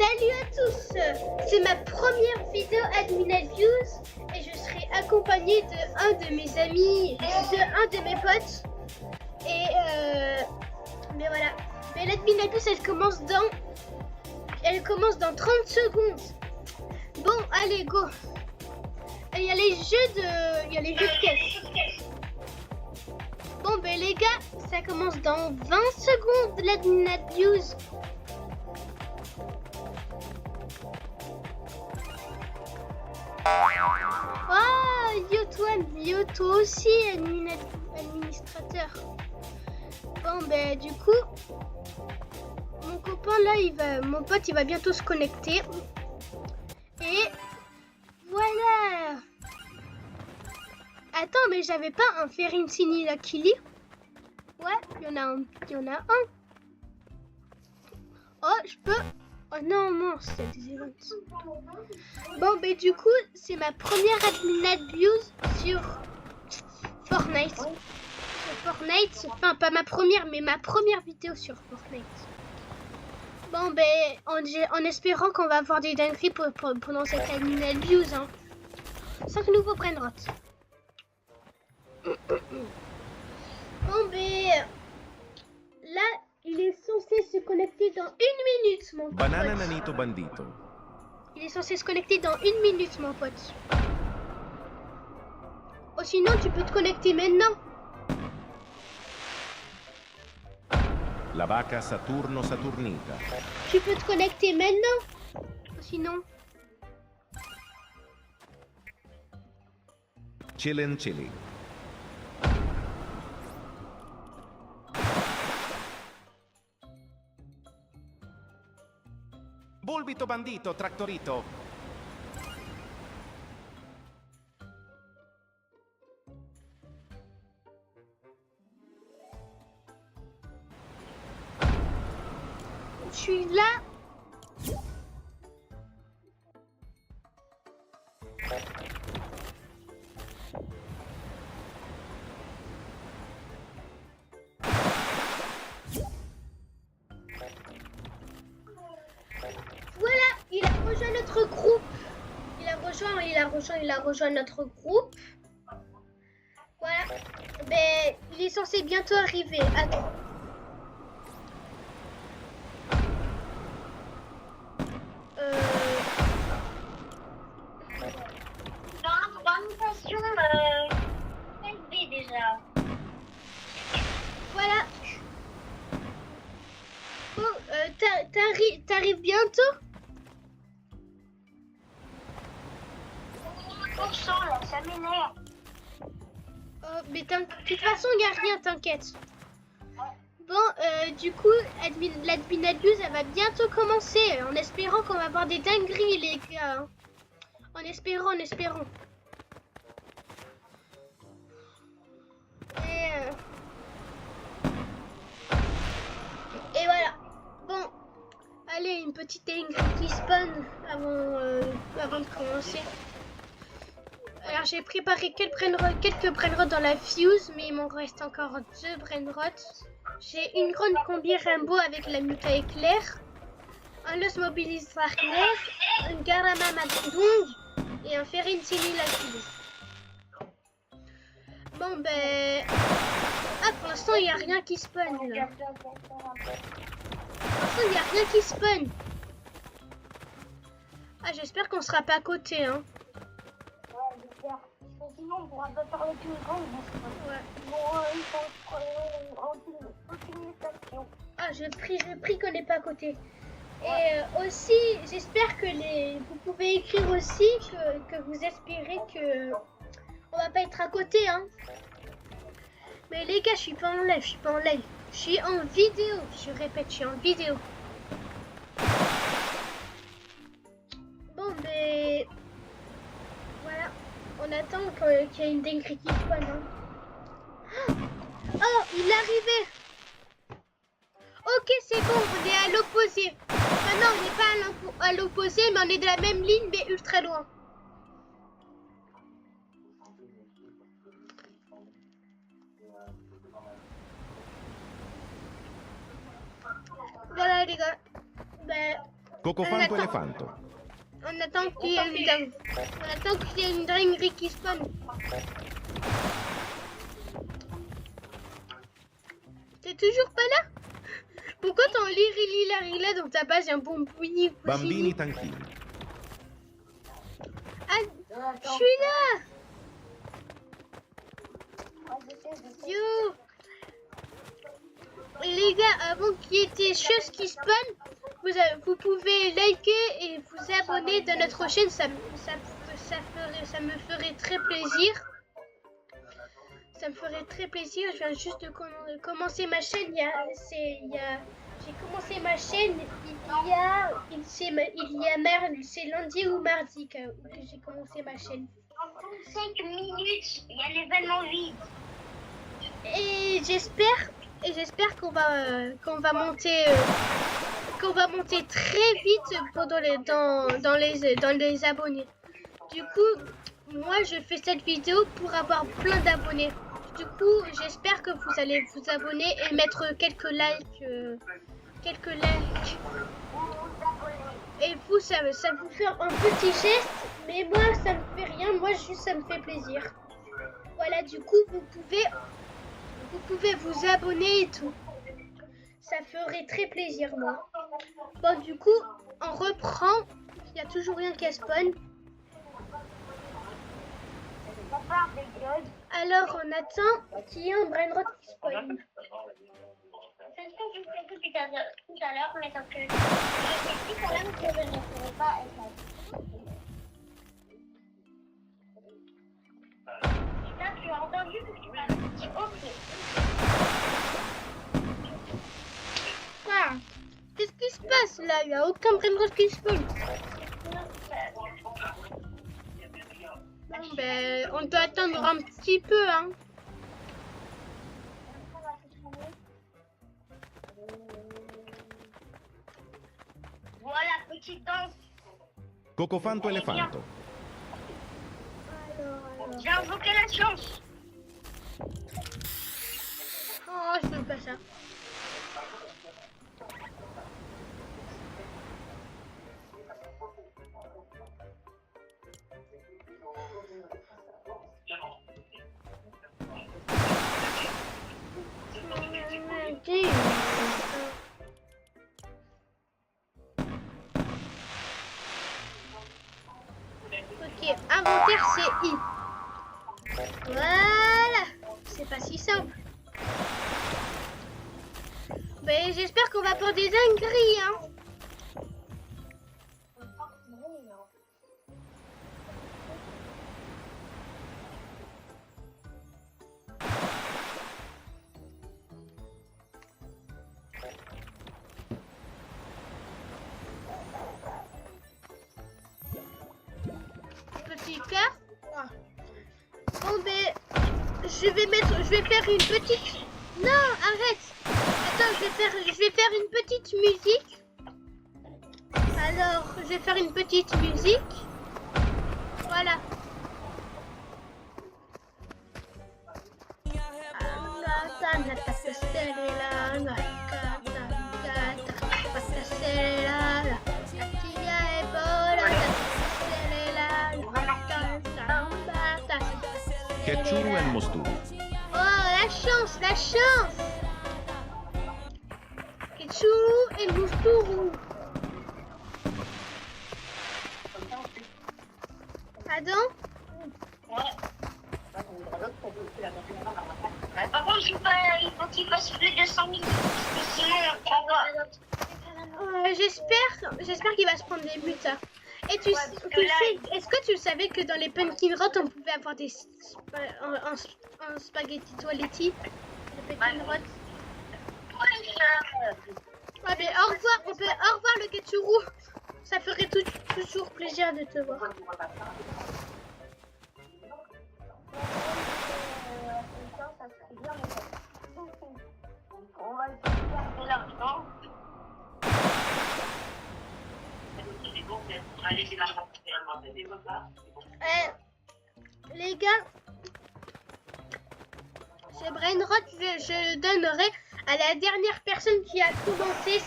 Salut à tous, c'est ma première vidéo Admin Abuse et je serai accompagnée de un de mes amis, de un de mes potes. Et mais voilà, mais l'Admin Abuse elle commence dans 30 secondes. Bon, allez, go. Il y a les jeux de caisse. Bon, ben les gars, ça commence dans 20 secondes l'Admin Abuse. Ah, Yo toi aussi, administrateur. Bon, ben du coup, mon copain là, mon pote, il va bientôt se connecter. Et voilà. Attends, mais j'avais pas un Ferincini Luckily? Ouais, il y en a un. Oh, je peux. Oh non, c'est des events. Bon, ben du coup, c'est ma première Admin Abuse sur Fortnite. Enfin pas ma première, mais ma première vidéo sur Fortnite. Bon, ben, en espérant qu'on va avoir des dingueries pendant cette Admin Abuse. Hein. 5 nouveaux brainrots. Bon, ben, là, il est censé se connecter dans 1 minute, mon pote. Banana Nanito Bandito. Il est censé se connecter dans 1 minute, mon pote. Oh, sinon, tu peux te connecter maintenant. La vaca Saturno Saturnita. Tu peux te connecter maintenant. Oh, sinon. Chillin' Chili. Bulbito Bandito Tractorito. Je suis là. Voilà, il a rejoint notre groupe. Il a rejoint notre groupe. Voilà. Ben, il est censé bientôt arriver. Attends. Déjà. Voilà. Bon, t'arrives bientôt? Là, ça m'énerve. Mais de toute façon, il n'y a rien, t'inquiète. Bon, du coup, l'Admin Abuse, elle va bientôt commencer. En espérant qu'on va avoir des dingueries, les gars. Hein. En espérant. Et voilà. Bon, allez, une petite dinguerie qui spawn avant de commencer. Alors j'ai préparé quelques brainrots dans la fuse, mais il m'en reste encore 2 brainrots. J'ai une grande combi rainbow avec la muta éclair, un los mobilisateur clair, un garama matidung et un Ferincini Luckily. Bon ben... Ah, pour l'instant il n'y a rien qui spawn là. Ah, j'espère qu'on sera pas à côté, hein. Sinon, on pourra pas parler tout le temps. Ouais. Bon, utilisation. Ah, j'ai pris qu'on n'est pas à côté. Et aussi, j'espère que vous pouvez écrire aussi que vous espérez que on va pas être à côté, hein. Mais les gars, je suis pas en live, je suis en vidéo. Je répète, je suis en vidéo. Bon, mais voilà, on attend qu'il y ait une dinguerie qui spawn. Hein. Oh, il est arrivé. Ok, c'est bon, on est à l'opposé. Enfin non, on n'est pas à l'opposé, mais on est de la même ligne, mais ultra loin. Voilà les gars. Ben, Cocofanto elefanto. On attend qu'il y ait une dingue. On attend qu'il y ait une dinguerie qui spawn. T'es toujours pas là? Pourquoi t'en lis dans ta base, il y a un bon bouilli? Bambini tanchini. Ah, je suis là! Yo! Et les gars, avant qu'il y ait des choses qui spawnent, vous pouvez liker et vous abonner dans notre chaîne, ça me ferait très plaisir. Ça me ferait très plaisir. Je viens juste de commencer ma chaîne. J'ai commencé ma chaîne c'est lundi ou mardi que j'ai commencé ma chaîne. En 5 minutes, il y a l'événement vide. Et j'espère qu'on va monter très vite dans les abonnés. Du coup, moi je fais cette vidéo pour avoir plein d'abonnés. Du coup, j'espère que vous allez vous abonner et mettre quelques likes. Et vous, ça vous fait un petit geste, mais moi ça me fait rien. Moi juste ça me fait plaisir. Voilà, du coup vous pouvez vous abonner et tout. Ça ferait très plaisir, moi. Bon, du coup, on reprend. Il n'y a toujours rien qui spawn. Alors, on attend qu'il y ait un brainrot qui spawn. C'est ce que je fais tout à l'heure, mais sauf que je sais quand même que je ne pourrais pas être là. Ça, tu as entendu que tu m'as dit ok. Ah, qu'est-ce qui se passe là? Il n'y a aucun brainrot qui spawn. Bon, ben, on doit attendre un petit peu, hein. Voilà, petite danse. Cocofanto elefanto. J'ai invoqué la chance. Oh, je veux pas ça. Ok, inventaire c'est I. Voilà, c'est pas si simple. Mais j'espère qu'on va pour des dingueries, hein. Petit cœur. Ah. Bon ben, je vais faire une petite. Non, arrête. Attends, je vais faire une petite musique. Alors, je vais faire une petite musique. Voilà. Ketchuru e mosturu. Oh, la chance, la chance. Ketchuru et Mousturu. Pardon? Par contre, il faut qu'il fasse plus de 100 minutes, parce que sinon on va. J'espère qu'il va se prendre des buts. Hein. Et est-ce que tu savais que dans les Pumpkin Rot, on pouvait avoir des un spaghetti toiletti? Les Pumpkin Rot. Ouais, mais au revoir, au revoir le Ketchuru. Ça ferait toujours plaisir de te voir. On va perdre de l'argent. Les gars, ce brainrot, je le donnerai à la dernière personne qui a commenté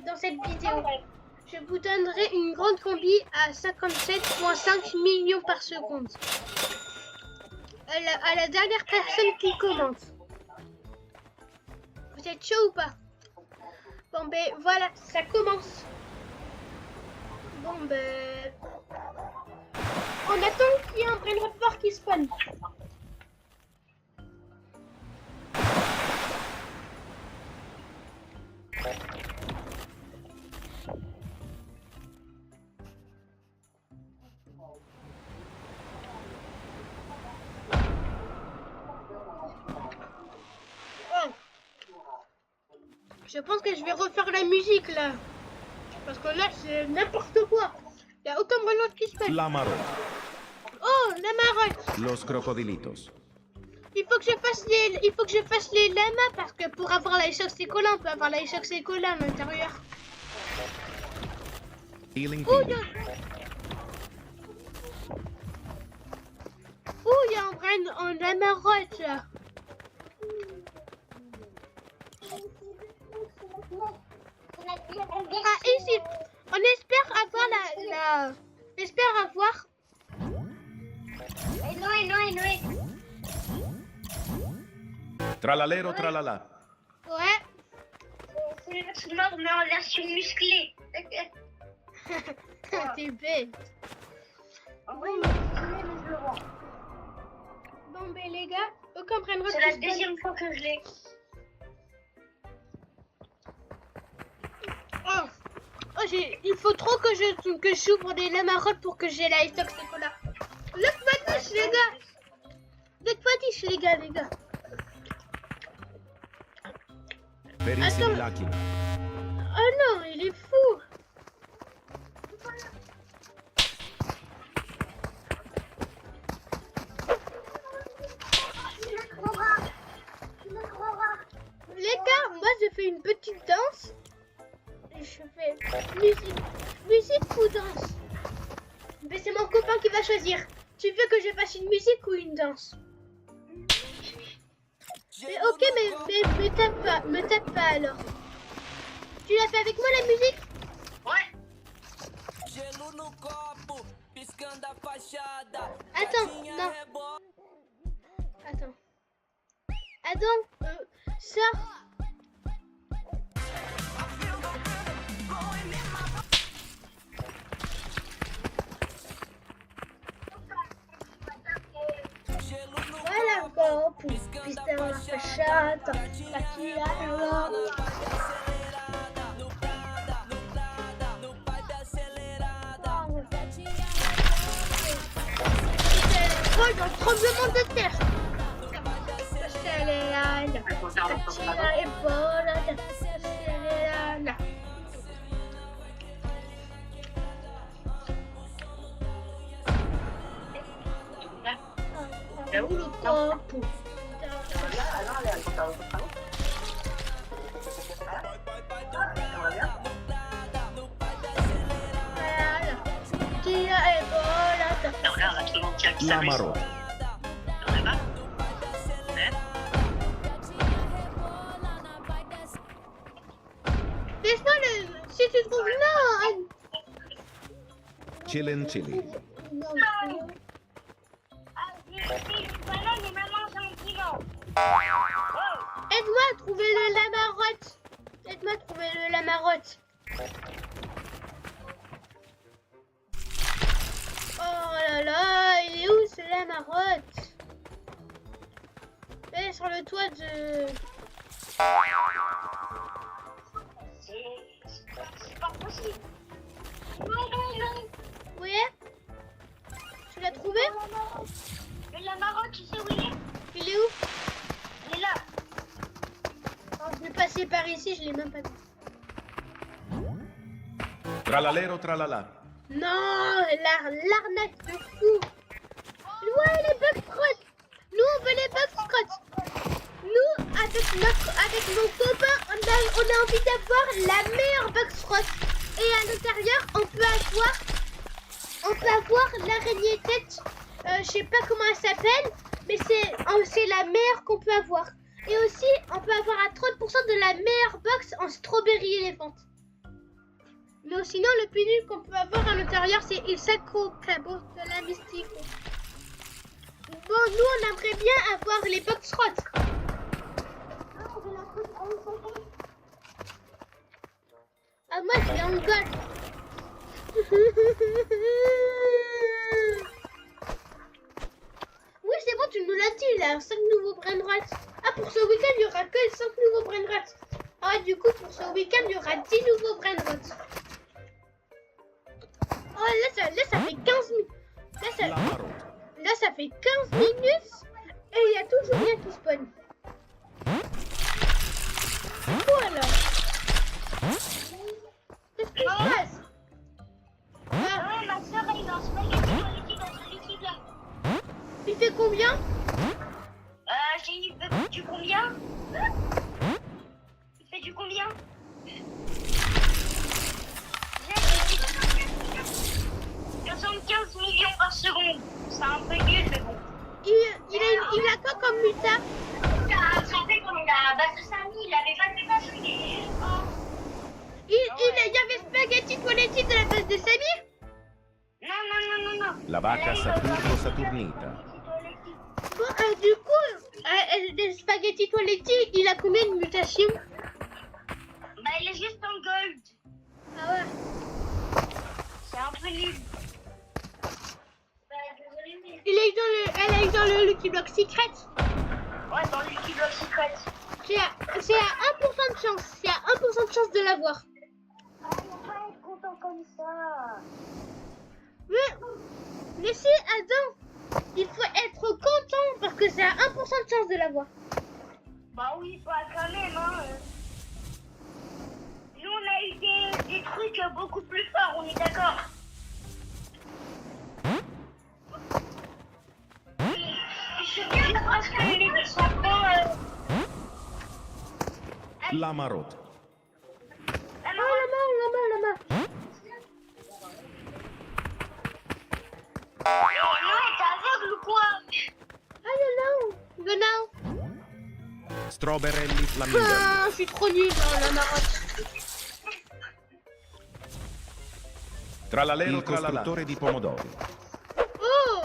dans cette vidéo. Je vous donnerai une grande combi à 57,5 millions par seconde. À la dernière personne qui commente. Vous êtes chaud ou pas? Bon ben voilà, ça commence. Bon ben... On attend qu'il y ait un brain fort qui spawn. Je pense que je vais refaire la musique là. Parce que là c'est n'importe quoi. Il n'y a aucun brain qui spawn. La marotte. Oh, la marotte. Los crocodilitos. Il faut que je fasse les lamas parce que pour avoir la Isoxécola, on peut avoir la Isoxécola à l'intérieur. Healing Oh, Team. il y a un lamarotte là. Ah, ici. On espère avoir J'espère avoir... Tralalero, tralala. Ouais. C'est mort, mais en version musclée. T'es bête. Bon ben les gars, aucun brain C'est la deuxième fois que je l'ai. Il faut trop que j'ouvre des lamarottes pour que j'ai la Isoxécola. Le fatiche les gars. Le fatiche les gars. Verissimi Lucky. Oh non, il est fou. Les gars, moi je fais une petite danse. Et je fais musique ou danse. Mais c'est mon copain qui va choisir. Tu veux que je fasse une musique ou une danse? Mais ok, mais me tape pas alors. Tu l'as fait avec moi la musique? Ouais. Attends, non. Attends, sors. Voilà, copo, pista una fasciata, la chiara. Oh, dans le tremblement de terre. La marotte. Laisse-moi si tu trouves... Non. Chillin' Chili. Non. Aide-moi à trouver le lamarotte. Aide-moi à trouver le lamarotte. Oh là là, il est où ce lamarotte? Il est sur le toit de... C'est pas possible. Non. Oui? Tu l'as trouvé? Mais la marotte, tu sais où il est? Il est où? Il est là. Oh, je vais passer par ici, je l'ai même pas vu. Tralalero, tralala. Non, l'arnaque de fou. Ouais, les Bugscrottes. Nous, on veut les Bugscrottes. Nous, avec mon copain, on a envie d'avoir la meilleure Bugscrotte. Et à l'intérieur, on peut avoir l'araignée tête. Je sais pas comment elle s'appelle, mais c'est la meilleure qu'on peut avoir. Et aussi, on peut avoir à 30% de la meilleure box en Strawberry Elephant. Mais sinon, le plus nul qu'on peut avoir à l'intérieur, c'est Il Sacro Cabo de la Mystique. Bon, nous, on aimerait bien avoir les box rods. Ah, moi, je l'ai en gold. Oui, c'est bon, tu nous l'as dit, il y a 5 nouveaux brainrots. Ah, pour ce week-end, il n'y aura que 5 nouveaux brainrots. Ah, du coup, pour ce week-end, il y aura 10 nouveaux brainrots. Oh, là, ça fait 15 minutes. Là, ça fait 15 minutes. Et il y a toujours rien qui spawn. Voilà. Qu'est-ce qui se passe? Ah ouais, ma soeur, elle est dans spaghetti politique dans ce liquide-là. Il fait combien? Il fait du combien? Il fait du combien? 75 millions par seconde. C'est un peu nul, mais bon. Il a quoi comme muta? Tu rappelles quand il a battu Samy, il avait pas fait ça. Il y avait Spaghetti Toiletti de la base de Samy? Non. La vacca Saturno Saturnita. Bon, du coup, le Spaghetti Toiletti, il a combien de mutations? Bah, il est juste en gold. Ah ouais. C'est un peu nul. Bah, désolé, mais... Elle est dans le Lucky Block Secret. Ouais, dans le Lucky Block Secret. C'est à 1% de chance. C'est à 1% de chance de l'avoir. Ah, il faut pas être content comme ça. Mais si, Adam, il faut être content parce que c'est à 1% de chance de l'avoir. Bah oui, pas quand même, hein. Nous, on a eu des trucs beaucoup plus forts, on est d'accord. Je suis bien parce que les chapeaux... La Marotte. Oh, la main. Non, t'es aveugle ou quoi? I don't know. Strawberry Flamingo. Ah, je suis trop nulle dans la marotte. Tralalero il costruttore di pomodori. Oh!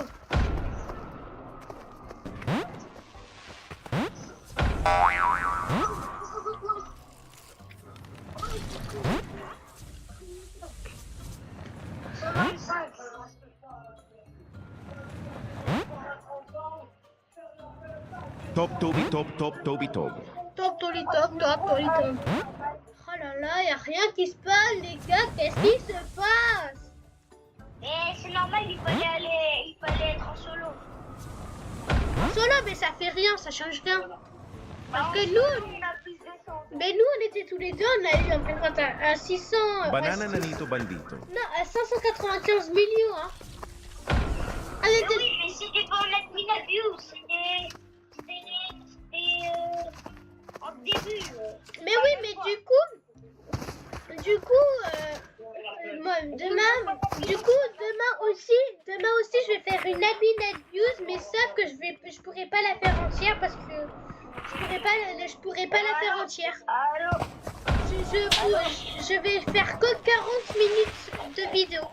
Top Toby Top Top Toby Top. Top, toli, top. Oh là là, y a rien qui se passe, les gars. Qu'est-ce qui se passe? Mais c'est normal, il fallait être en solo. En solo, mais ça fait rien, ça change rien. Parce que nous, On a plus de sens. mais nous, on était tous les deux, on a eu un précompte à 600... Banana Nanito Bandito. Non, à 595 millions, hein. Allez, Mais oui, mais c'était pour mettre 1000 views, c'était en début. Mais oui, mais du coup, moi, demain aussi, je vais faire une Abinette News, mais sauf que je pourrais pas la faire entière parce que je pourrais pas la faire entière. Allô? Je vais faire que 40 minutes de vidéo.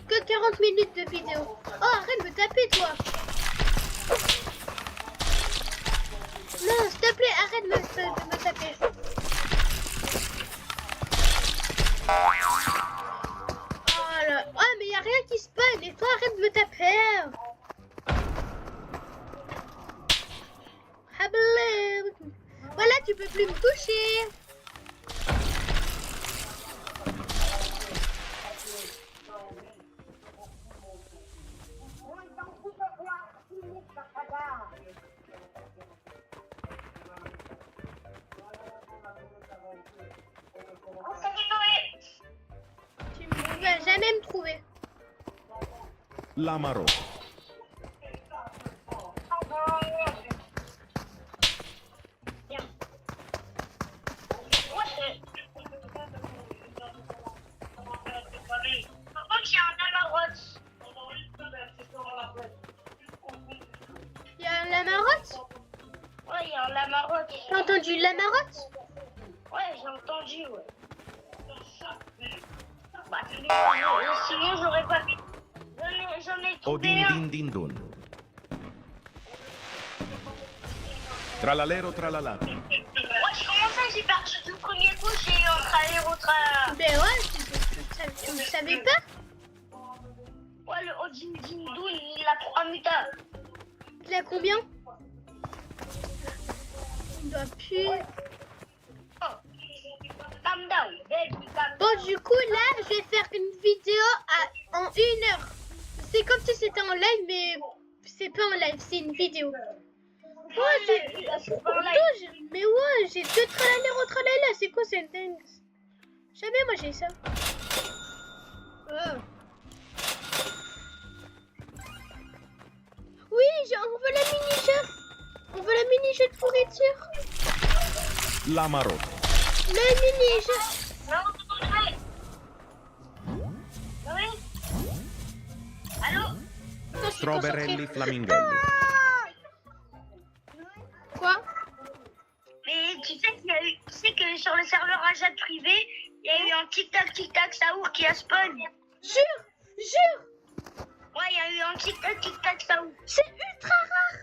Que 40 minutes de vidéo. Oh, arrête de me taper, toi. Non, s'il te plaît, arrête de me taper. Oh là. Oh, mais y a rien qui se passe. Et toi, arrête de me taper. Hablem. Voilà, tu peux plus me toucher. Tu ne vas jamais me trouver. La Marotte. Il y a la marotte. Ouais, il y a un lamarotte. T'as entendu la marotte? Ouais, j'ai entendu, ouais. Bah, sinon, j'aurais pas fait. J'en ai trouvé Odin un. din din dun. Tralalero tralala. Ouais, comment ça, j'ai perdu le premier coup, j'ai eu un tralero tra. Ben ouais, tu ne savais pas? Ouais, le Odin Dindun, il a 3 mutas. Il a combien? Il doit plus... Oh. Calm down, baby, calm down. Bon, du coup, là, je vais faire une vidéo en 1 heure. C'est comme si c'était en live, mais c'est pas en live, c'est une vidéo. Ouais, mais ouais, j'ai 2 tralala tralala. C'est quoi cette dingue? Jamais moi j'ai ça. Oh. Oui, on veut la mini-jeu. On veut la mini-jeu de fourriture. La Marotte. Le mini-jeu. Non, oui. Allô? Attends, je suis Strawberelli concentrée. flamingelli. Quoi? Mais tu sais que sur le serveur Ajat privé, il y a eu un tic-tac Saour qui a spawn. Jure. Ouais, il y a eu un tic-tac Saour. C'est ultra rare.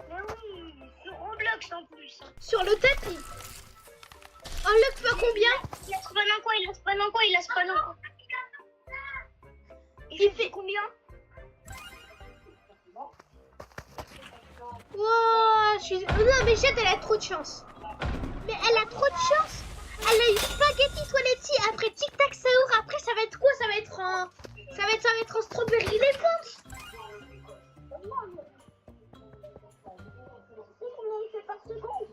Mais oui, sur Roblox en plus. Sur le tapis. En luck fois combien? Il a spawn en quoi? Il fait combien? Wow, non, mais Jade, elle a trop de chance. Mais elle a trop de chance. Elle a eu spaghetti toiletti, après tic tac saour, après ça va être quoi? Ça va être en strawberry elephant.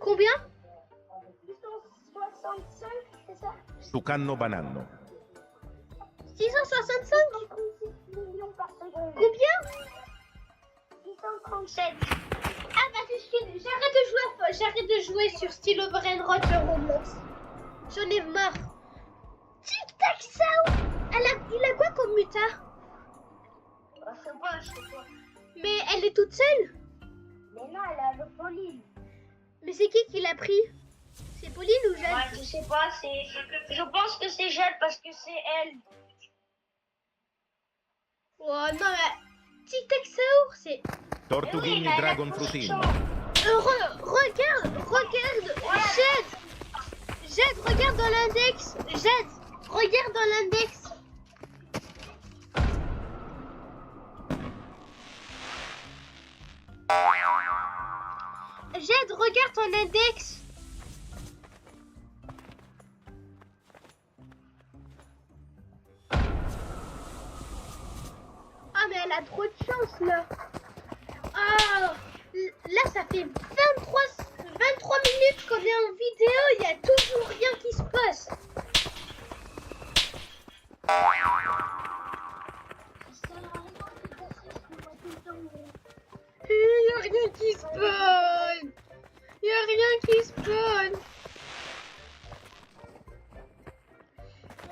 Combien? 665, c'est ça? Tucanno bananno. 665? Millions par seconde. Combien? 637. Ah bah j'arrête de jouer sur Stylo Brainrot sur Roblox. J'en ai marre. Tic tac saour. Il a quoi comme muta? Je sais pas. Mais elle est toute seule. Mais non, elle a le Pauline. Mais c'est qui l'a pris? C'est Pauline ou Jade? Ouais, je sais pas, je pense que c'est Jade parce que c'est elle. Oh non, mais Tic Tac Saour, c'est... Tortughini mais dragon elle a frutino. Regarde, Jade, regarde dans l'index. Jade, regarde dans l'index. Jade, regarde ton index. Ah mais elle a trop de chance là. Ah, là ça fait 23 minutes qu'on est en vidéo, il y a toujours rien qui se passe. Il y a rien qui spawn. Il y a rien qui spawn.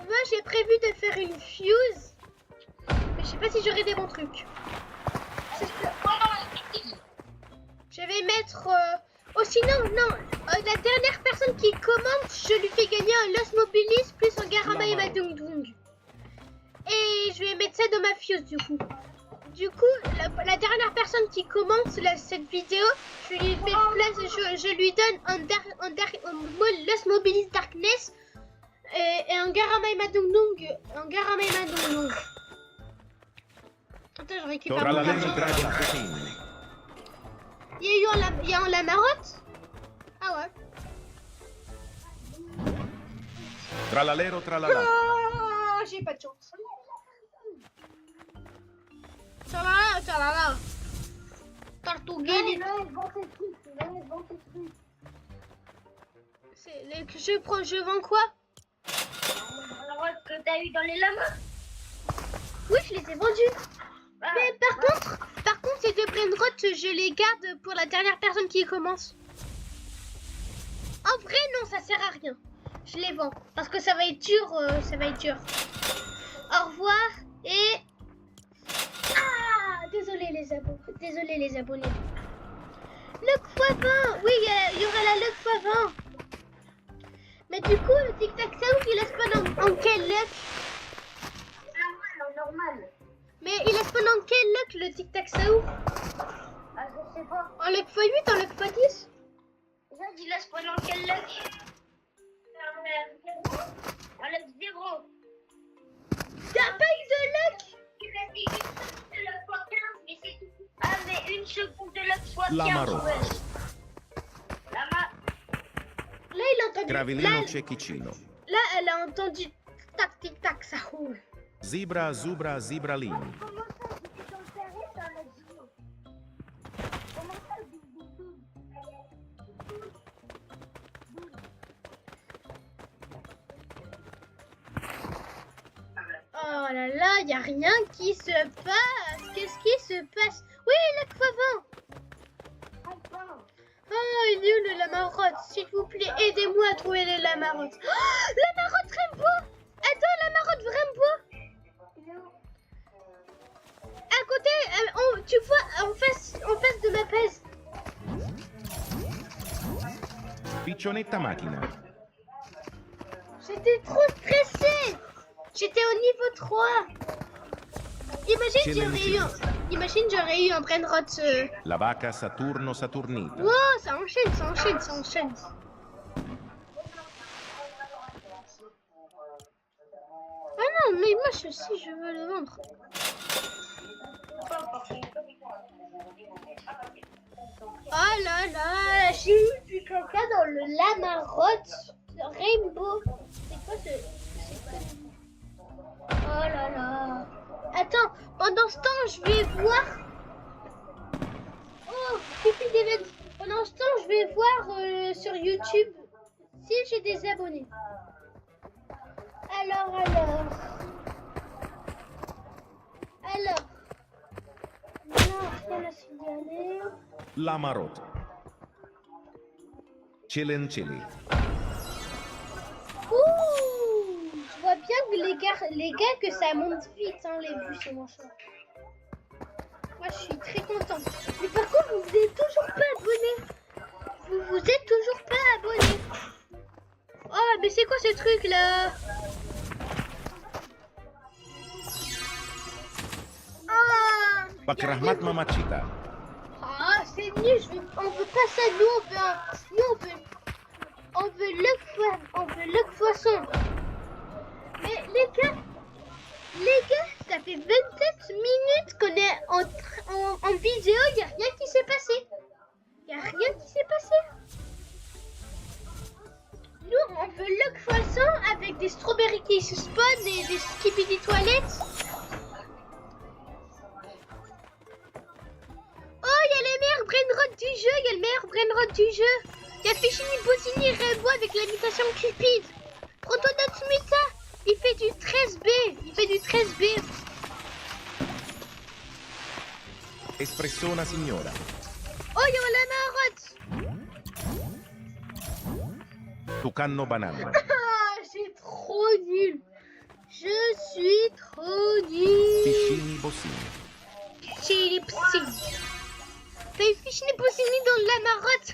Moi j'ai prévu de faire une fuse. Mais je sais pas si j'aurai des bons trucs. Je vais mettre... Oh sinon, non. La dernière personne qui commente, je lui fais gagner un Los Mobilis plus un Garama et Madung Dung. Et je vais mettre ça dans ma fuse du coup. Du coup, la dernière personne qui commente cette vidéo, je lui fais place, je lui donne un Los Mobilis Darkness et un Garama et Madung Dung. Attends, je récupère mon Torlalero argent. dragon frutino. Il y a la marotte? Ah ouais. Tralalero tralala. Oh, j'ai pas de chance. Talala. Tartughini. Je vends quoi? Que t'as eu dans les lamas. Oui, je les ai vendus. Mais par contre, ces deux brainrots, je les garde pour la dernière personne qui commence. En vrai, non, ça sert à rien. Je les vends parce que ça va être dur, Au revoir et désolé les abonnés. Luck x20, oui, il y aura la Luck x20. Mais du coup, le Tic Tac Saour, il a spawn en quel luck? normal. Mais il a spawn en quel luck le tic-tac-sao? Ah, je sais pas. En luck x8, en luck x10? Zad, il a spawn en quel luck? En luck 0. T'as pas eu de luck? Il reste une seconde de luck x 15, mais c'est tout. Ah, mais une seconde de luck x 15. La Marot. Ouais. Là, Là, il a entendu. Gravellino Cecchicino. Là, elle a entendu tac-tic-tac-sao. Zebra Zubra Zibralini. comment ça, j'étais dans le terrain, ça en a dit non. Comment ça, double. Oh là là, y a rien qui se passe. Qu'est-ce qui se passe? Oui, le Favant. Oh, il est où le Lamarotte? S'il vous plaît, aidez-moi à trouver le Lamarotte. Oh, Lamarotte Rembo. Attends, Lamarotte Rembo. À côté, tu vois, en face de ma pèse. Piccionetta Macchina. J'étais trop stressée. J'étais au niveau 3. Imagine, j'aurais eu un brainrot. La Vaca Saturno Saturnita. Wow, ça enchaîne, ça enchaîne, ça enchaîne. Ah non, mais moi, si je veux le vendre. Oh là là, j'ai eu du caca dans le Lamarotte Rainbow. C'est quoi ce... Oh là là. Attends, pendant ce temps, je vais voir... Oh, pipi d'événement. Pendant ce temps, je vais voir sur YouTube si j'ai des abonnés. Alors... Non, rien à signaler. La Marot. Celencelli. Ouh, je vois bien que les gars que ça monte vite, hein, les vues sur mon choix. Moi, je suis très contente. Mais par contre, vous êtes toujours pas abonné. Vous êtes toujours pas abonné. Oh, mais c'est quoi ce truc là? Ah, Pakrahmat Mamachita. ah, c'est nul. On veut pas ça. On veut le poisson. Mais les gars, ça fait 27 minutes qu'on est en vidéo, il n'y a rien qui s'est passé. Nous, on veut le poisson avec des strawberries qui se spawnent et des skibidi toilettes. Oh, il y a le meilleur brainrot du jeu, Il y a Fichini Bossini Rainbow avec l'imitation Cupid. Protonote Muta, il fait du 13B. Espressona Signora. Oh, il y a la marotte. Tucanno Banano. Ah, c'est trop nul. Je suis trop nul. Piscini Bossini. Chili Psini. Fais Fichini Bossini dans la marotte.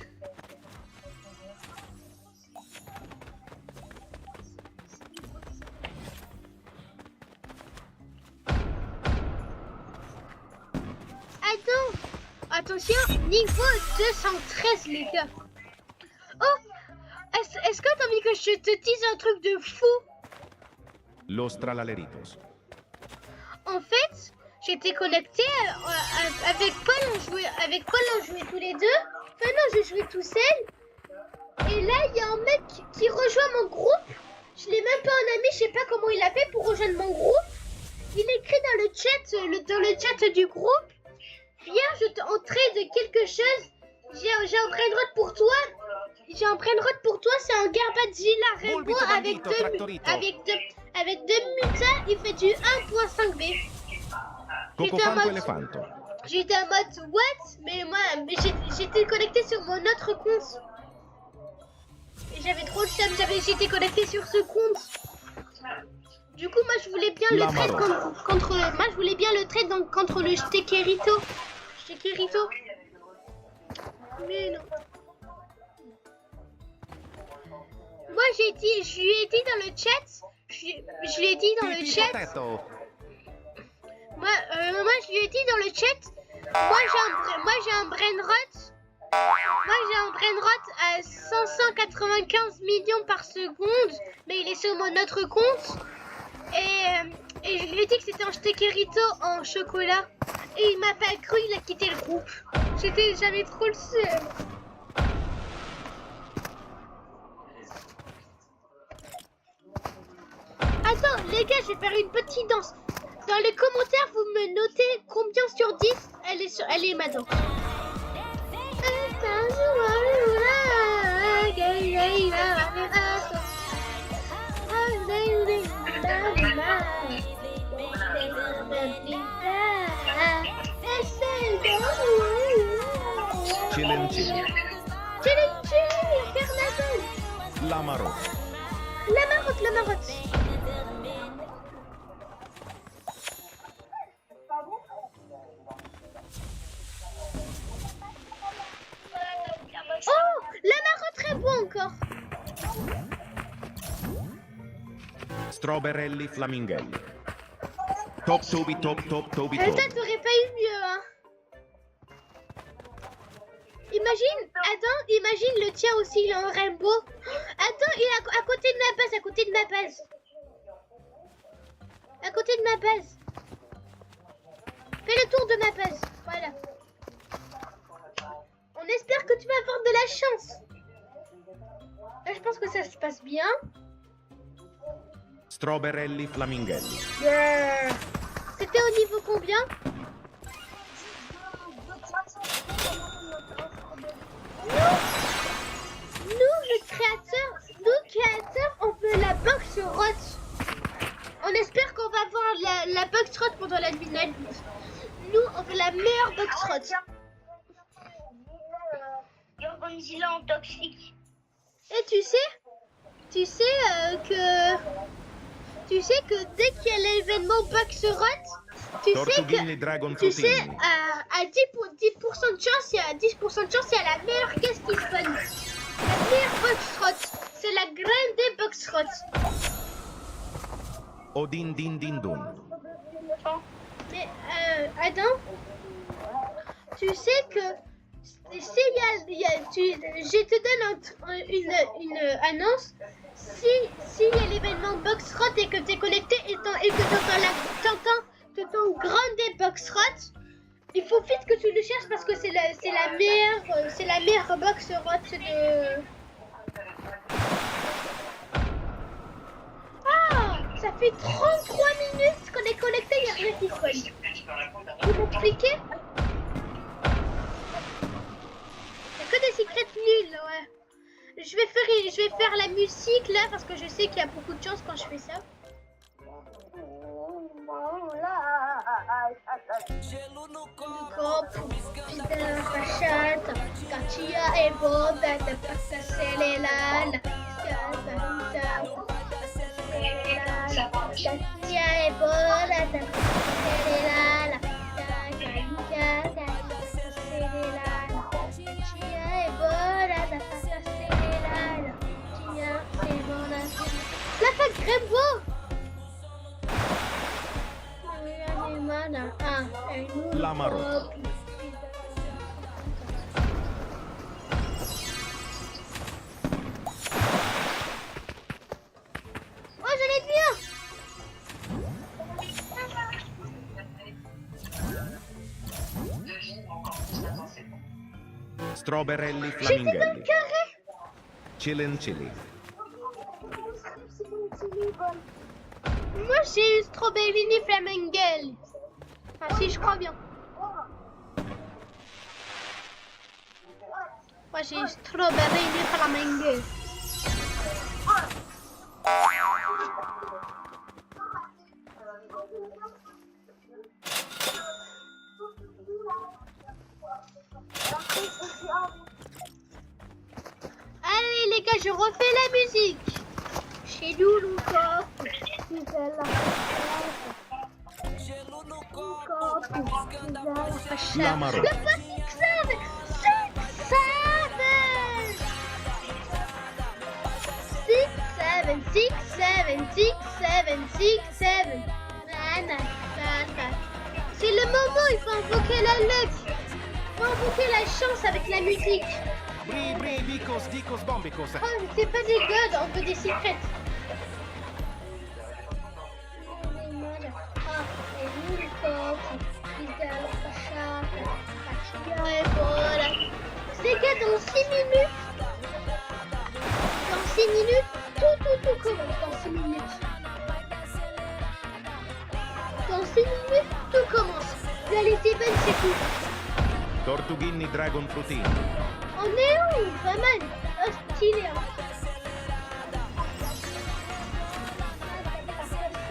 Attention, niveau 213 les gars. Oh, est-ce que t'as envie que je te dise un truc de fou? Los Tralaleritos. En fait, j'étais connectée avec Paul, on jouait tous les deux. Enfin non, je jouais tout seul. Et là, il y a un mec qui rejoint mon groupe. Je l'ai même pas en ami, je sais pas comment il a fait pour rejoindre mon groupe. Il écrit dans le chat du groupe. Viens, je te trade quelque chose. J'ai un brainrot pour toi. C'est un Garbadzilla Rainbow avec deux mutas. Il fait du 1.5B. Cocofanto Elefanto. J'étais en mode what? Mais j'étais connecté sur mon autre compte. Et j'avais trop le seum. J'étais connecté sur ce compte. Du coup, moi je voulais bien le trade contre le Stekerito. Mais non. Moi je lui ai dit dans le chat. Moi, je lui ai dit dans le chat, moi j'ai un brain rot. Moi j'ai un brain rot à 595 millions par seconde, mais il est sur mon autre compte. Et je lui ai dit que c'était un steakerito en chocolat. Et il m'a pas cru, il a quitté le groupe. J'avais trop le seum. Attends, les gars, je vais faire une petite danse. Dans les commentaires, vous me notez combien sur 10 elle est ma danse. Chillen Chili. Chillen Chili, Carnaval. La Marotte. La marotte, la marotte. Oh, la marotte très bon encore. Stroberelli Flamingelli. Top Toby, top Toby, Toi, top. t'aurais pas eu mieux, hein. Imagine le tien aussi, il est en rainbow. Attends, il est à côté de ma base, à côté de ma base. À côté de ma base. Fais le tour de ma base, voilà. On espère que tu vas avoir de la chance. Là, je pense que ça se passe bien. Stroberelli Flamingelli. Yeah. C'était au niveau combien? Nous créateurs, on veut la box rot. On espère qu'on va avoir la box rot pendant la nuit. Nous, on veut la meilleure box rot. Gorgonzilla en toxique. Et tu sais que dès qu'il y a l'événement box rot, tu sais Dragon à 10% de chance, il y a la meilleure caisse qui spawn. La meilleure box rot. C'est la grande box rot. Odin din din dun. Mais Adam, tu sais que je te donne une annonce. S'il y a l'événement box rot et que tu es connecté et que t'entends grande box rot, il faut vite que tu le cherches parce que c'est la meilleure box rot de... Ah, ça fait 33 minutes qu'on est connecté, il n'y a rien qui spawn. Vous m'expliquez? Il n'y a que des secrets nuls, ouais. Je vais faire la musique là parce que je sais qu'il y a beaucoup de chance quand je fais ça. No copo, vida chata, Katia e boda da pasta celelana. Katia e boda da pasta celelana. La fac Grimbo. La Marotte. Oh, je l'ai bien. Stroberelli J'étais dans le Flamingelli. carré. Chillen Chili. Moi j'ai eu Strawberry Flamingelli. Enfin si je crois bien. Moi j'ai eu Strawberry Flamingelli. Allez les gars, je refais la musique. Chez nous, Lucas. La Marotte. manqué la chance avec la musique. Bri, bri, bicos, dicos, bombicos. Oh, mais c'est pas des gods, on veut des secrets. Les gars, dans 6 minutes, tout commence dans 6 minutes. Dans 6 minutes, tout commence. Là, les events, c'est tout. Tortughini Dragon Fruitini. On est où, vraiment? Oh, stylé, hein.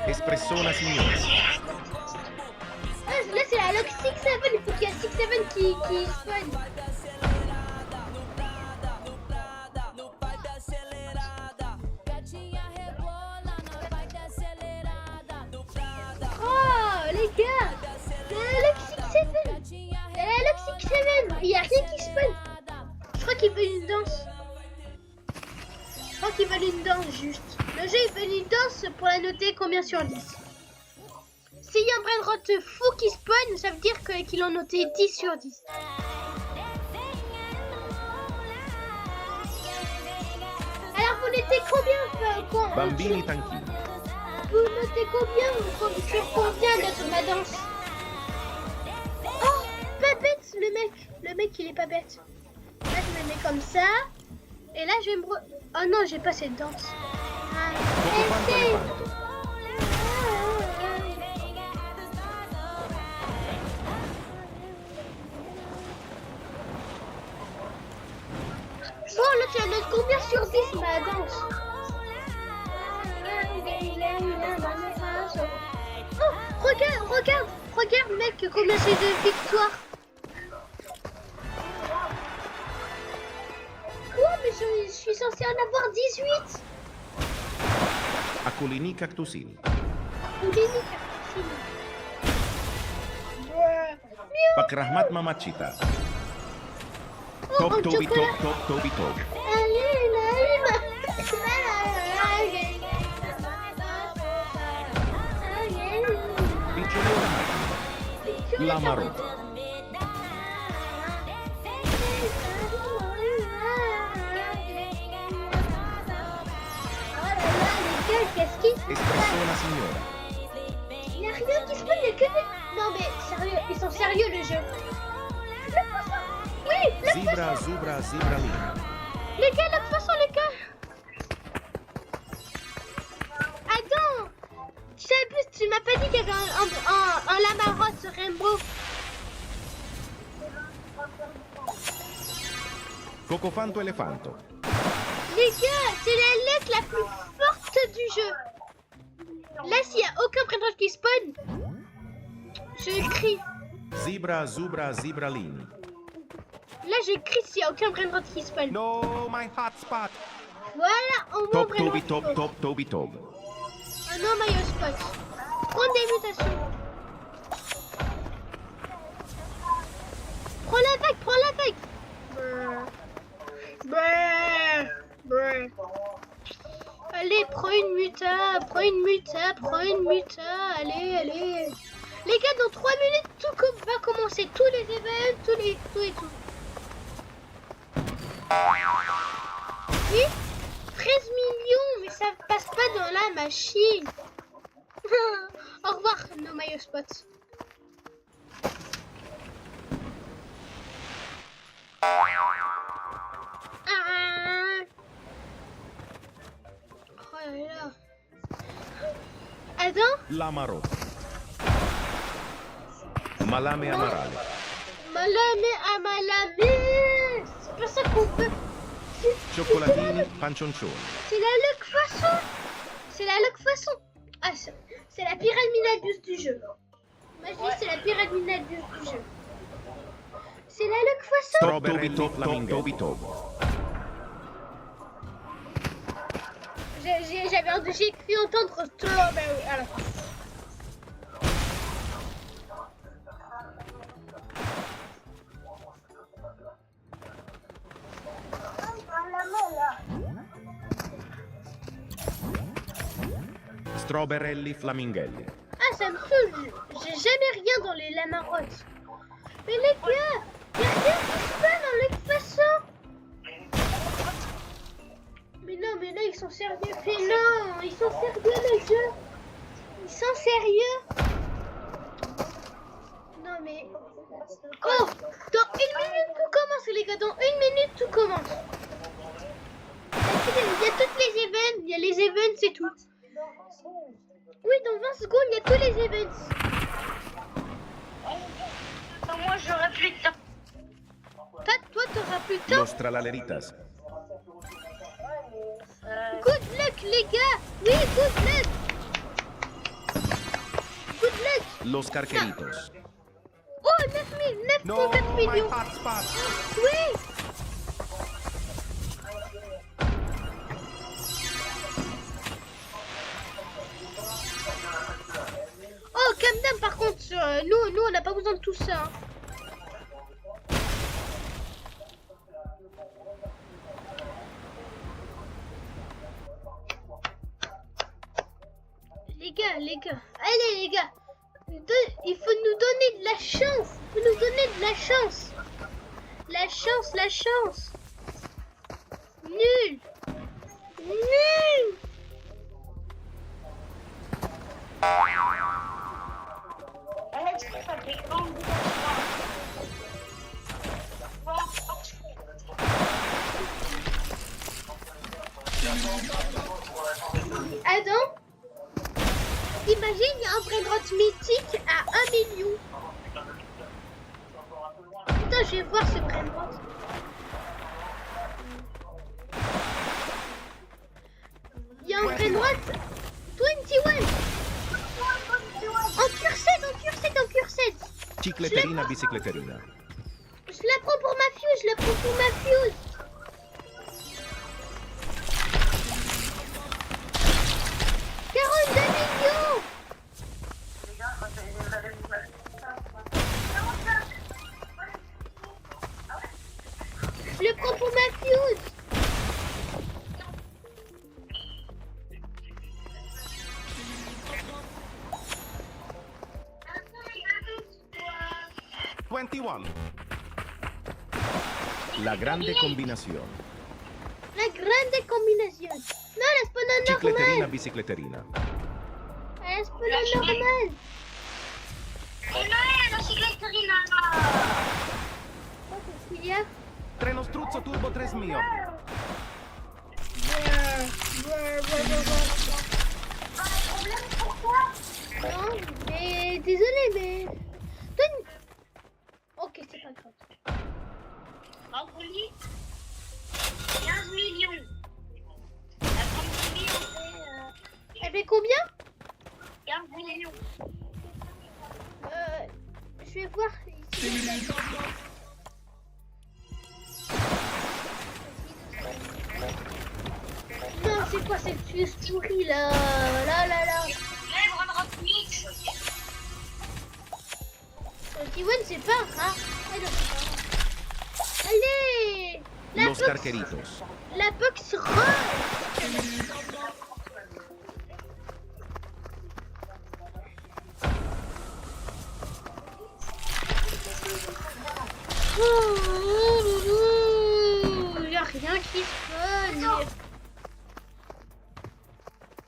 Espressona Signora. Ah, là, c'est la Lock 6-7. Il faut qu'il y ait 6-7 qui spawn. Oh, les gars, c'est la Lock 6-7. C'est la Lock 6-7. Il n'y a rien qui spawn. Je crois qu'ils veulent une danse. Je crois qu'ils veulent une danse, juste. Le jeu, il veut une danse pour la noter combien sur 10. S'il y a un brainrot fou qui spawn, ça veut dire qu'ils l'ont noté 10 sur 10. Alors, vous notez combien Bambini Tanchini. Vous notez combien sur combien de ma danse? Oh, pas bête, le mec, il est pas bête. Là, je me mets comme ça. Et là, je vais me... Oh non, j'ai pas cette danse. Ah, bon, là, tu as noté combien sur 10 ma danse? Oh, regarde, mec, combien c'est de victoires. Oh, mais je suis censé en avoir 18. Aculini Cactusini. Bakrahmat Mamachita. Top Toby Top Top Toby Top. Picciolina Macchina. La Marotta. Qu'est-ce qui se Espressona Signora. Il n'y a rien qui se passe, il n'y a que des... Non mais sérieux, ils sont sérieux le jeu. Le poisson. Oui, le Zebra, poisson. Zubra, Zebralina. Les gars, le poisson, les gars. Attends. Tu savais plus, tu m'as pas dit qu'il y avait un lamarotte sur Rainbow. Cocofanto Elefanto. Les gars, c'est la lettre la plus forte du jeu. Là, s'il n'y a aucun prénom qui spawn, je crie. Zebra, Zubra, Zebralini. Là, je crie s'il n'y a aucun prénom qui spawn. No, my hotspot. Voilà, on Top m'ouvre Toby Top Top Toby Top. Un non, my spot. Prends des mutations. Prends la vague. Allez, prends une muta. Allez. Les gars, dans 3 minutes, tout va commencer. Tous les événements, tout et tout. Oui, 13 millions, mais ça passe pas dans la machine. Au revoir, nos maillots spots. Oh là là. Attends. La Marotta. Malame Amarale. Malame. C'est pas ça qu'on veut. Cioccolatini Pancioncione. C'est la loc façon. Ah, c'est la pyramide du jeu. Moi je dis c'est la pyramide du jeu. C'est la loc façon. Strawberry Top Toby Top. J'ai cru entendre strawberry à la fin. Strawberelli Flamingelli. Ah, ça me saoule. J'ai jamais rien dans les lamarottes. Mais les gars, y'a rien qui les gars, dans 1 minute, tout commence. Il y a toutes les events. Il y a les events, c'est tout. Oui, dans 20 secondes, il y a tous les events. Moi, j'aurais plus de temps. Toi, t'auras plus de temps. Los tralaleritas. Good luck, les gars. Oui, good luck. Good luck. Los carqueritos. Oh, 9,4 my millions. hotspot. Oui. Oh, Camden, par contre, nous, on n'a pas besoin de tout ça. Hein. Les gars, allez les gars, il faut nous donner de la chance, il faut nous donner de la chance. La chance. Nul. Adam, imagine, il y a un brainrot mythique à 1 million. Putain, je vais voir ce brainrot. Il y a un brainrot 21. En cure 7. Chicleterina, bicicleterina. Je la prends pour ma fuse, 42 millions. Je le prends pour ma fuse. La grande combinación. La grande combinación. No, la espona Chicleterina, normal. bicicleterina. La espona normal. La cicleterina. Qu'est-ce qu'il y a? Trenostruzzo Turbo 3000. Non, mais désolé, mais... Ok, c'est pas grave. Brocoli, 15 millions. La 30 millions, Elle fait combien? 15 millions. Je vais voir ici. Non, c'est quoi cette fuse pourrie là? Lèvre de rock mix. T1, c'est pas rare. Allez, Los carqueritos. La box rose. Y'a rien qui sonne.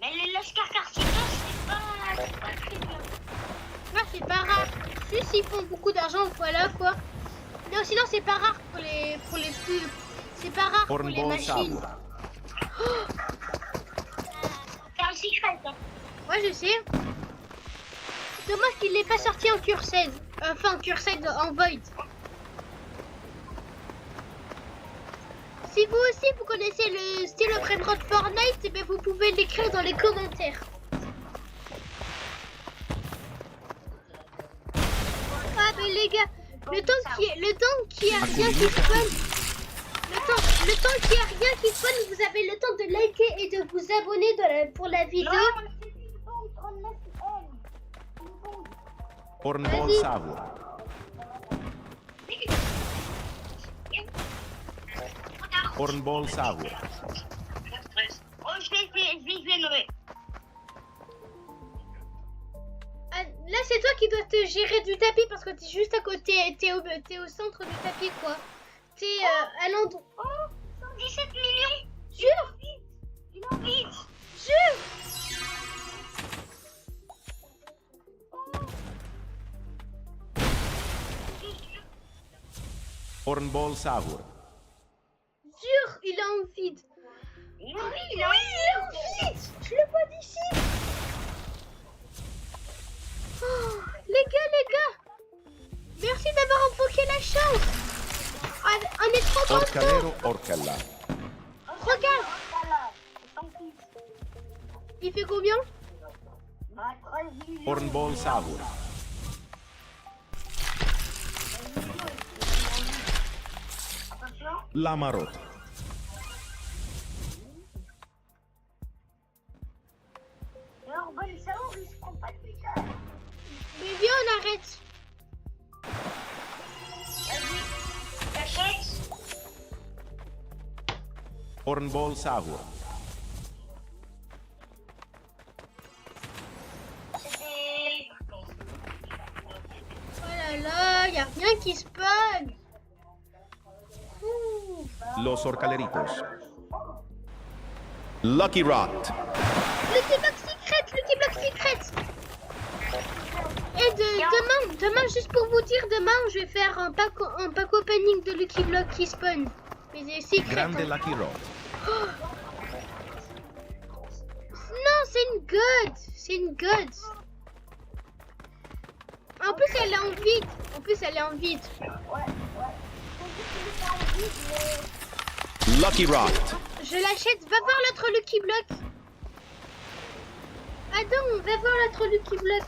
Mais les Lascar Cartinos, c'est pas très bien. Ouais, c'est pas rare. Juste ils font beaucoup d'argent, voilà quoi. Non, sinon c'est pas rare pour les pubs. C'est pas rare pour les Hornball machines. Savoir. C'est un secret. Ouais, je sais. Dommage qu'il l'ait pas sorti en cursed. Enfin, en cursed en void. Si vous aussi vous connaissez le style of Brainrot Fortnite, eh bien, vous pouvez l'écrire dans les commentaires. Ah mais les gars, le temps qui a rien qui spawn, le temps qu'il y a rien qui spawn, vous avez le temps de liker et de vous abonner pour la vidéo. Hornball Vas-y. Savoir. Hornball Savoir. Oh, je vais nommer. Ah, là c'est toi qui dois te gérer du tapis parce que t'es juste à côté, t'es au centre du tapis quoi. T'es à l'endroit. Oh, 117 millions. Jure, Il en vite. jure. Hornball Sahur. Dur, il est en vide. Il Oh, est il est en vide. Je le vois d'ici. Oh, les gars. Merci d'avoir invoqué la chance. On est trop content. Orcalero Orcalla. Regarde, il fait combien? Hornball Sahur. La Marotte. Mais viens, on arrête. Vas-y, t'achètes. Hornball Sahur. C'était... Oh là là, y a rien qui spawn. Ouh. Los Orcaleritos. Lucky Rot. Lucky Block Secret. Et demain, juste pour vous dire, demain, je vais faire un pack opening de Lucky Block qui spawn. Mais c'est secret. Grande Hein. Lucky Rot. Non, c'est une god. En plus, elle est en vide. Lucky Rot. Je l'achète. Va voir l'autre Lucky Block. Adam, va voir l'autre Lucky Block.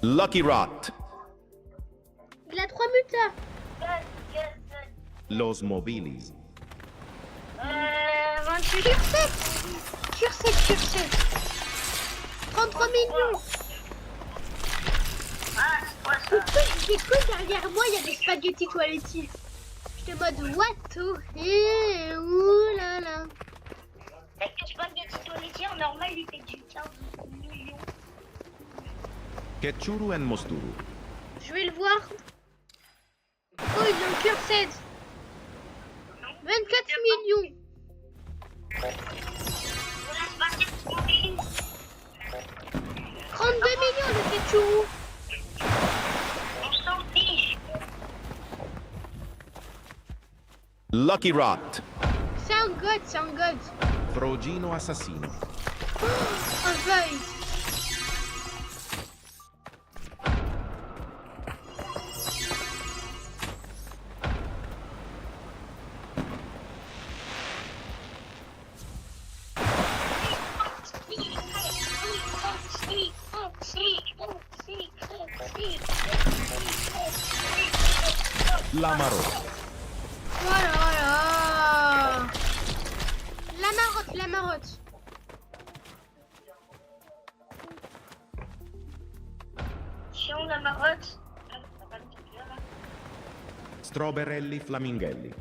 Lucky Rot. Il a 3 mutas. Los Mobilis. 28. Cure 7. 33 millions. Ah, c'est quoi ça? C'est quoi derrière moi? Il y a des spaghettis toilettis. J'étais en mode what? Ouh là là. Avec le spaghetti toilettier, en normal, il fait du 15 millions. Ketchuru and Mosturu. Je vais le voir. Oh, il est en cure 7. 24 millions. On laisse passer le spaghetti. 32 millions de ketchup. On s'en fiche. Lucky Rot. C'est un god. Frogino Assassino. Un void. La Marotte. Voilà. La marotte. Chiant la marotte. Strawberelli Flamingelli.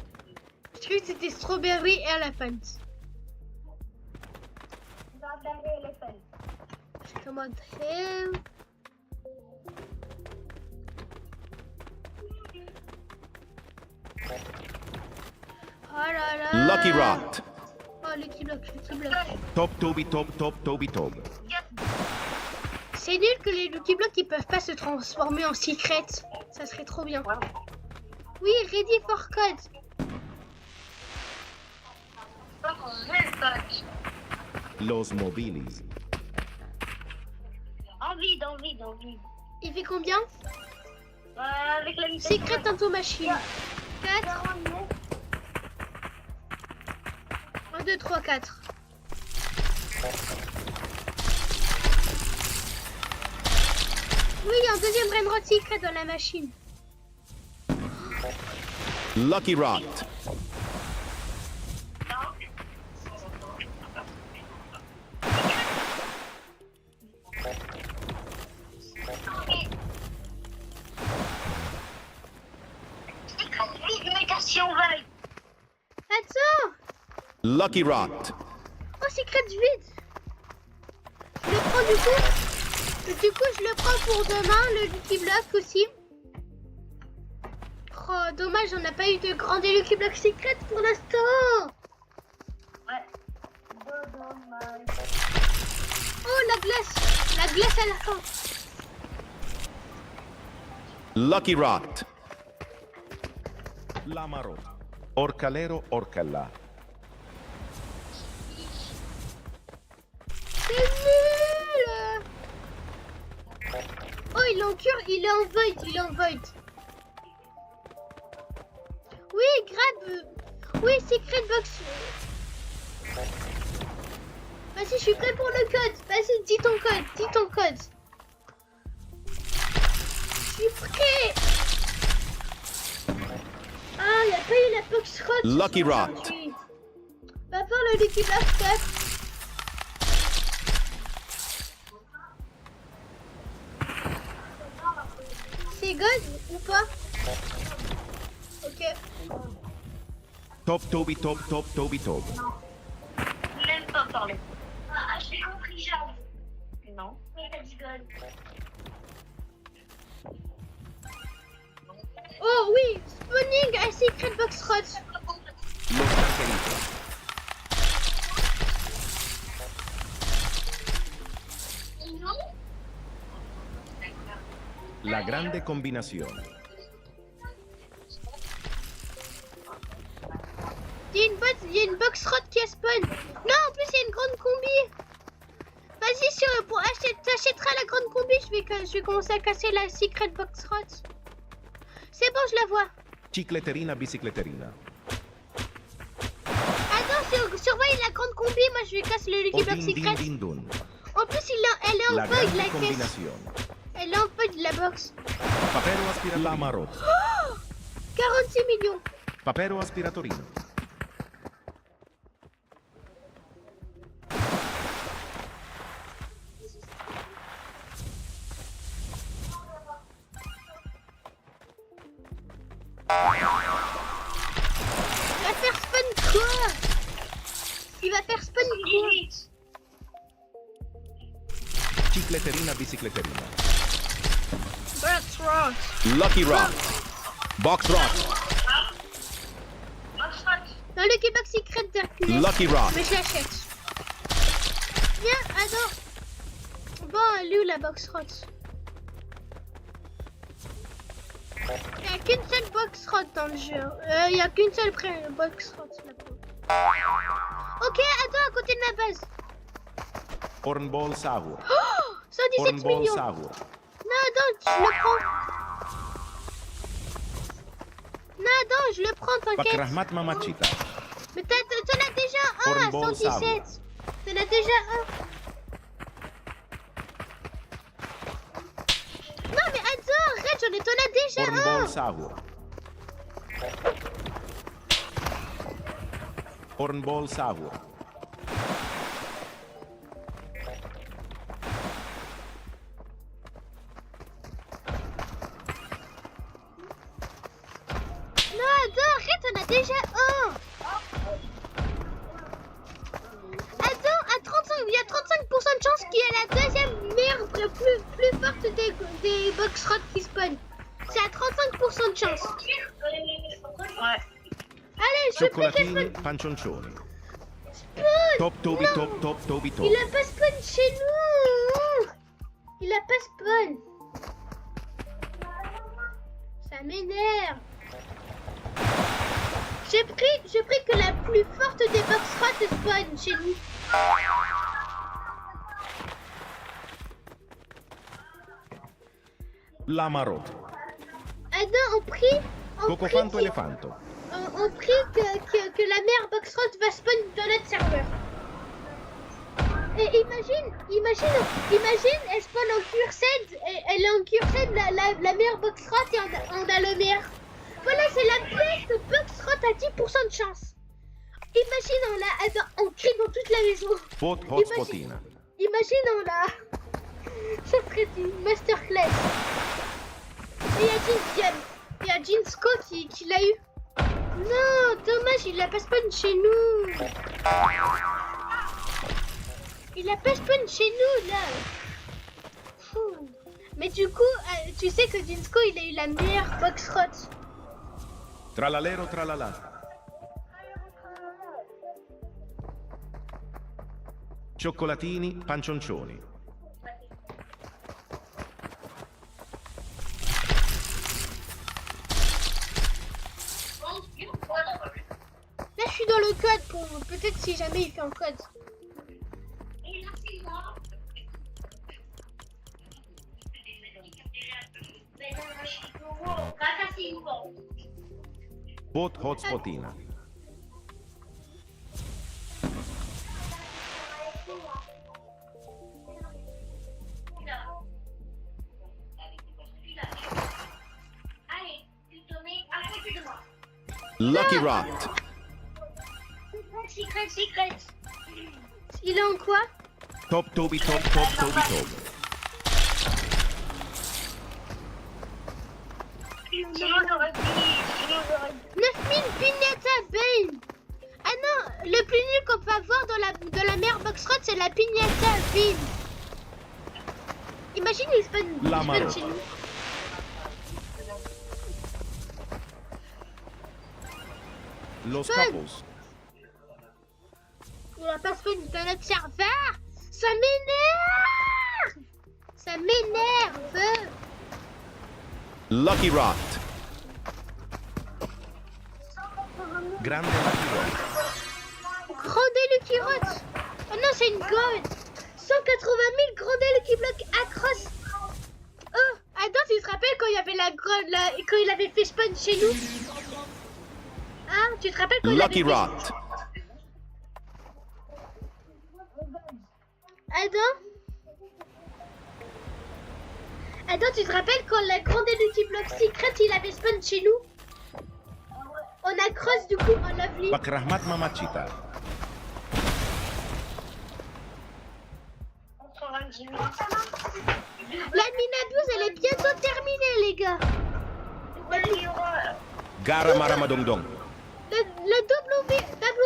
Je croyais que c'était strawberry elephant. J'étais en mode hell. Oh là là. Lucky Rot. Oh, Lucky Block. Top Toby Top Top Toby Top. C'est nul que les Lucky Blocks ils peuvent pas se transformer en secret. Ça serait trop bien. Oui, ready for code. Los Mobilis. En vide. Il fait combien? Avec la mission. Secret Tanto Machine. 4. 1, 2, 3, 4. Oui, il y a un deuxième Brainrot Secret dans la machine. Lucky Rot. Attends. Lucky Rot. Oh, Secret vide. Je le prends du coup. Du coup, je le prends pour demain, le Lucky Block aussi. Oh, dommage, on n'a pas eu de grand Lucky Block Secret pour l'instant. Oh, la glace à la fin. Lucky Rot. La Marot. Orcalero Orcalla. C'est nul. Oh, il est en cure, il est en void, il est en void. Oui, grab. Oui, secret box. Vas-y, je suis prêt pour le code. Vas-y, dis ton code, dis ton code. Je suis prêt. Ah, il n'y a pas eu la box rot. Lucky Rot. Va faire le Lucky Block Step. C'est good ou pas? Ok. Top Toby Top Top Toby Top. Même pas parler. Ah, j'ai compris, j'avoue. Non. Mais t'as dit God. Oh oui, spawning a secret box rot. Los Angelitos. Non. La grande combinazione. Il y a une box rot qui a spawn. Non, en plus il y a une grande combi. Vas-y, pour acheter, t'achèteras la grande combi. Je vais commencer à casser la secret box rot. C'est bon, je la vois. Cicletterina bicicletterina. Attends, surveille la grande combi. Moi, je vais casser le Lucky Block Odin din secret. din dun. En plus, elle est en La void, grande la caisse. combinazione. Elle est en void, la box. Papero aspiratorino. La Marot. 46 millions. Papero aspiratorino. Il va faire spawn quoi? Il va faire spawn quoi? Cicletterina bicicletterina. Box rot. Lucky Rot. Box Rot. Dans le Lucky Block secret Darkness. Lucky Rot. Mais je l'achète. Viens, attends. Bon, elle est où la box rot? Il n'y a qu'une seule box rot dans le jeu. Il n'y a qu'une seule box rot là-bas. Ok, attends, à côté de ma base. Hornball Savour. Oh, 117 Hornball millions. Savour. Non, attends, je le prends. Non, attends, je le prends, t'inquiète. Bakrahmat Mamachita. Mais t'en as déjà un à Hornball 117. T'en as déjà un. Non, mais attends, arrête, t'en as déjà Hornball un. Savour. Hornball Savour. Non, attends, arrête, t'en as déjà un. Attends, il y a 35% de chance qu'il y ait la deuxième meilleure, plus forte des box rods qui spawn. C'est à 35% de chance. Ouais. Allez, je fais qu'elle Cioccolatini spawn. pancioncioni. Spawn. Top Toby Non. Top Top Toby Top. Il a pas spawn chez nous. Il a pas spawn. Ça m'énerve. J'ai pris que la plus forte des box rods spawn chez nous. La Marot. Attends, Cocofanto Elefanto. on prie que la mère Boxrot va spawn dans notre serveur. Et imagine, elle spawn en cursed, et elle est en cursed, la mère Boxrot et on a le maire. Voilà, c'est la best Boxrot à 10% de chance. Imagine, on crie dans toute la maison. Pot Hotspotina. Imagine, on l'a. Ça ferait une masterclass. Et il y a Jinsko qui l'a eu. Non, dommage, il a pas spawn chez nous. Il a pas spawn chez nous, là. Fou. Mais du coup, tu sais que Jinsko, il a eu la meilleure Boxrot. Tralalero tralala. Cioccolatini pancioncioni. Là, je suis dans le code pour peut-être si jamais il fait un code. Bot hotspotina. Lucky Rot. Secret. Il est en quoi? Top Toby Top Top Toby Top. Sinon j'aurais dit. 9000 pignata Bane. Ah non, le plus nul qu'on peut avoir dans la meilleure box rod, c'est la pignata Bane. Imagine, il spawn chez nous. Los Capos. On va pas spawn dans notre serveur. Ça m'énerve. Ça m'énerve. Lucky Rot. Grande Lucky Rot. Grande Lucky Rot. Oh non, c'est une gold. 180 000 Grande Lucky Block Across. Oh, attends, tu te rappelles quand il y avait quand il avait fait spawn chez nous? Hein, tu te rappelles quand Lucky il avait Rot. Attends, tu te rappelles quand la Grande Lucky Block Secret il avait spawn chez nous? On a cross du coup en lovely. Bakrahmat Mamachita. La mine à 12 elle est bientôt terminée les gars. Gara Maramadongdong. Le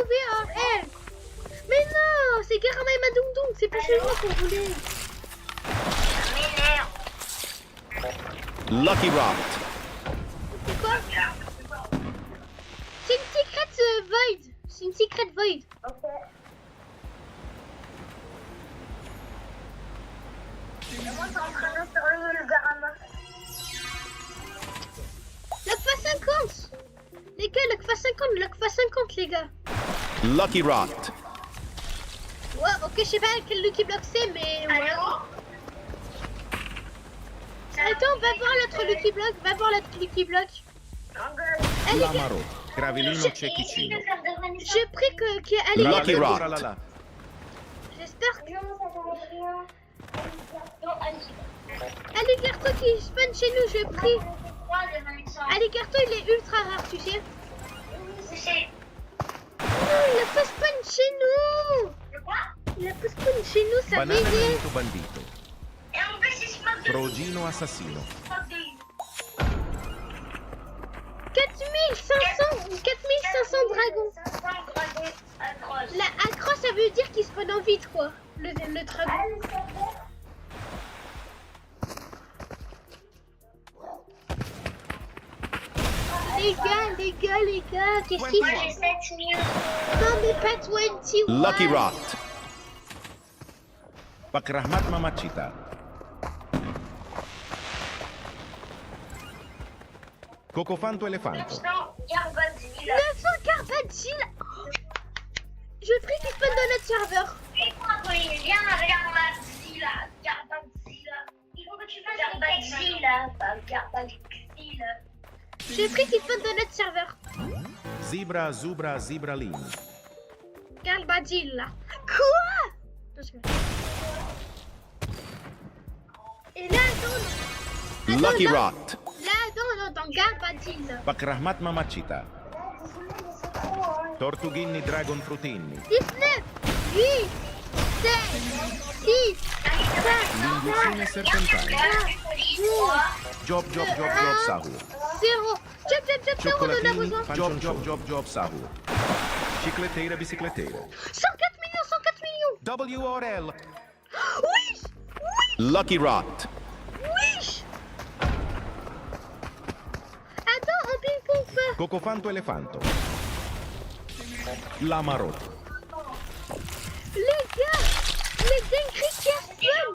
WRL. Mais non, c'est Garama et Madongdong, c'est pas celui-là qu'on voulait. Lucky Rot. C'est quoi? C'est une secret void. C'est une secret void. Ok. Moi, t'es en train de faire le Garama. L'Ocfa 50. Les gars, l'Ocfa 50, les gars. Lucky Rot. Ouais, ok, je sais pas quel Lucky Block c'est, mais ouais. Allô? Attends, va voir l'autre Lucky Block, Ah, les gars, Lamaro. Cravellino Cecchicino. je prie que allez, Lucky Rot. j'espère que... Allez, Garto qui spawn chez nous, je prie. Allez, Garto, il est ultra rare, tu sais. Non, il a pas spawn chez nous. Il a pas spawn chez nous, ça Banana m'énerve. Nito Bandito. Progino Assassino. 4500 dragons. La accro, ça veut dire qu'il spawn en vite, quoi. Le dragon. Les gars, qu'est-ce qu'il fait? Non, mais pas 21. Lucky Rot. Bakrahmat Mamachita. Cocofanto Elefanto. 900 Carbadil. Je prie qu'il spawn dans notre serveur. J'ai pris qu'il spawn dans notre serveur. Zebra Zubra Zibralin. Carbadil. Quoi? 2 secondes. Et là, Lucky non. Rot. Là, dans Carbadil. Bakrahmat Mamachita. Tortughini Dragon Frutini. 19, 8, 7, 6, 5, L'induzione serpentale. 4, Job Sahur. 0. Job, on en a besoin. Cioccolatini. Job Sahur. Chicleteira bicicleteira. 104 millions. WRL. Oui. Lucky Rot. Oui. Attends, un ping-pong pas. Cocofanto Elefanto. Lamaro. Les gars, les dingueries qui spawn.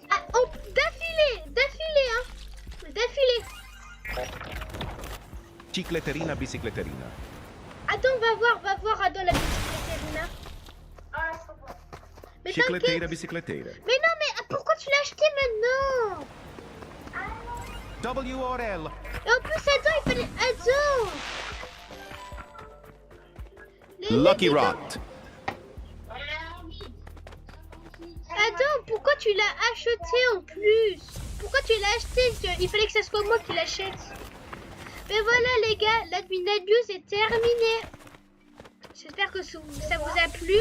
Ah, d'affilée, hein. D'affilée. Cicletterina bicicletterina. Attends, va voir Adam la bicicletterina. Ah, c'est bon. Mais Cicletteira t'inquiète. bicicletteira. Mais non, mais pourquoi tu l'as acheté maintenant? W Orel. Et en plus, Adam, il fallait... Adam Lucky Rot. Adam, pourquoi tu l'as acheté en plus? Pourquoi tu l'as acheté? Il fallait que ce soit moi qui l'achète. Mais voilà les gars, la News est terminée. J'espère que ça vous a plu.